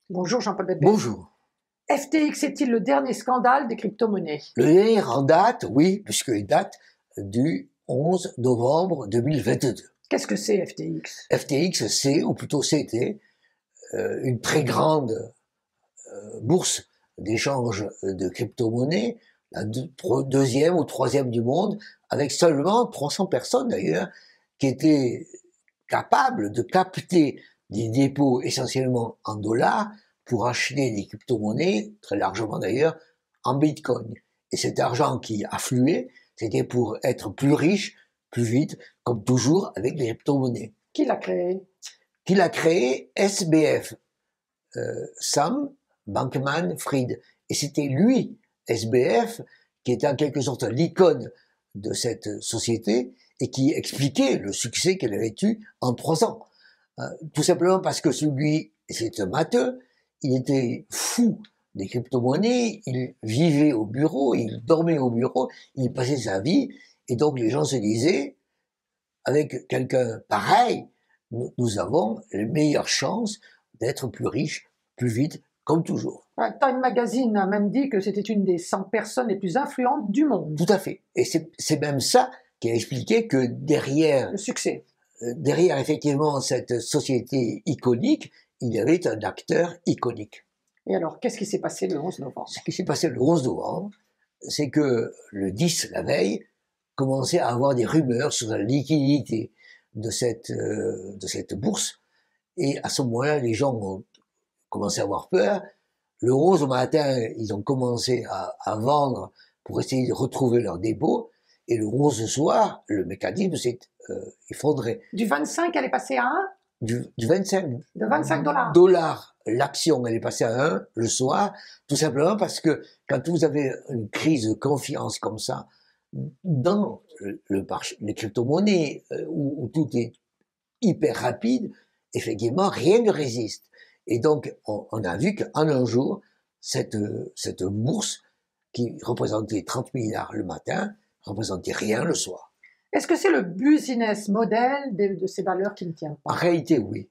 Bonjour Jean-Paul Bedbez. Bonjour. FTX est-il le dernier scandale des crypto-monnaies? Le dernier en date, oui, puisqu'il date du 11 novembre 2022. Qu'est-ce que c'est FTX? FTX, c'est, ou plutôt c'était, une très grande bourse d'échange de crypto-monnaies, la deuxième ou troisième du monde, avec seulement 300 personnes d'ailleurs, qui étaient capables de capter des dépôts essentiellement en dollars pour acheter des crypto-monnaies, très largement d'ailleurs, en bitcoin. Et cet argent qui affluait, c'était pour être plus riche, plus vite, comme toujours avec les crypto-monnaies. Qui l'a créé? Qui l'a créé? SBF, Sam Bankman-Fried. Et c'était lui, SBF, qui était en quelque sorte l'icône de cette société et qui expliquait le succès qu'elle avait eu en 3 ans. Tout simplement parce que celui, c'est un matheux, il était fou des crypto-monnaies, il vivait au bureau, il dormait au bureau, il passait sa vie, et donc les gens se disaient, avec quelqu'un pareil, nous avons les meilleures chances d'être plus riches, plus vite, comme toujours. Time Magazine a même dit que c'était une des 100 personnes les plus influentes du monde. Tout à fait. Et c'est même ça qui a expliqué que derrière le succès, derrière effectivement cette société iconique, il y avait un acteur iconique. Et alors, qu'est-ce qui s'est passé le 11 novembre? Ce qui s'est passé le 11 novembre, c'est que le 10, la veille, commençait à avoir des rumeurs sur la liquidité de cette bourse. Et à ce moment-là, les gens ont commencé à avoir peur. Le 11 au matin, ils ont commencé à vendre pour essayer de retrouver leur dépôt. Et le 11 soir, le mécanisme s'est effondré. Du 25, elle est passée à 1? Du 25 de 25 dollars l'action, elle est passée à 1 le soir, tout simplement parce que quand vous avez une crise de confiance comme ça, dans les crypto-monnaies, où tout est hyper rapide, effectivement, rien ne résiste. Et donc, on a vu qu'en un jour, cette bourse, qui représentait 30 milliards le matin, représentait rien le soir. Est-ce que c'est le business model de ces valeurs qui ne tient pas? En réalité, oui.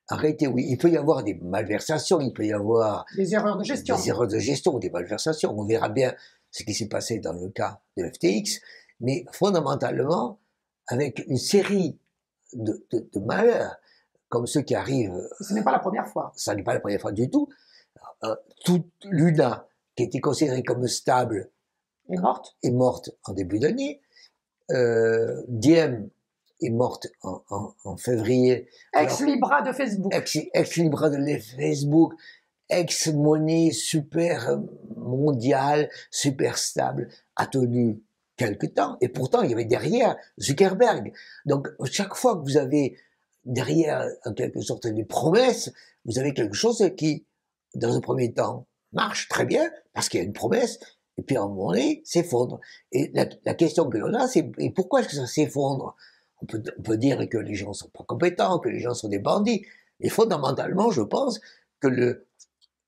En réalité, oui. Il peut y avoir des malversations, il peut y avoir des erreurs de gestion. Des erreurs de gestion, des malversations. On verra bien ce qui s'est passé dans le cas de FTX. Mais fondamentalement, avec une série de malheurs, comme ceux qui arrivent... Ce n'est pas la première fois. Ça n'est pas la première fois du tout. Toute Luna, qui était considérée comme stable, est morte en début d'année. Diem est morte en février. Ex-Libra de Facebook. Ex-Libra de Facebook, ex-monnaie super mondiale, super stable, a tenu quelque temps. Et pourtant, il y avait derrière Zuckerberg. Donc, chaque fois que vous avez derrière, en quelque sorte, des promesses, vous avez quelque chose qui, dans un premier temps, marche très bien, parce qu'il y a une promesse, et puis à un moment donné, s'effondre. Et la question que l'on a, c'est pourquoi est-ce que ça s'effondre? On peut dire que les gens sont pas compétents, que les gens sont des bandits. Et fondamentalement, je pense que le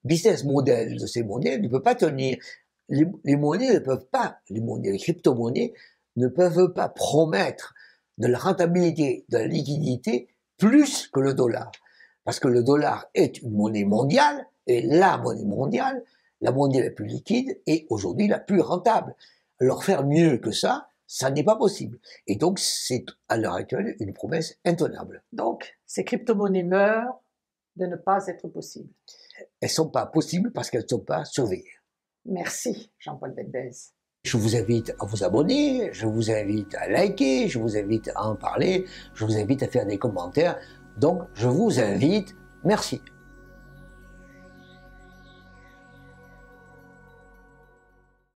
business model de ces monnaies ne peut pas tenir. Les monnaies ne peuvent pas, les crypto-monnaies ne peuvent pas promettre de la rentabilité, de la liquidité, plus que le dollar. Parce que le dollar est une monnaie mondiale, et la monnaie mondiale, la monnaie la plus liquide et aujourd'hui la plus rentable. Alors faire mieux que ça n'est pas possible. Et donc c'est à l'heure actuelle une promesse intenable. Donc ces crypto-monnaies meurent de ne pas être possibles. Elles ne sont pas possibles parce qu'elles ne sont pas surveillées. Merci Jean-Paul Bedbez. Je vous invite à vous abonner, je vous invite à liker, je vous invite à en parler, je vous invite à faire des commentaires. Donc je vous invite, merci.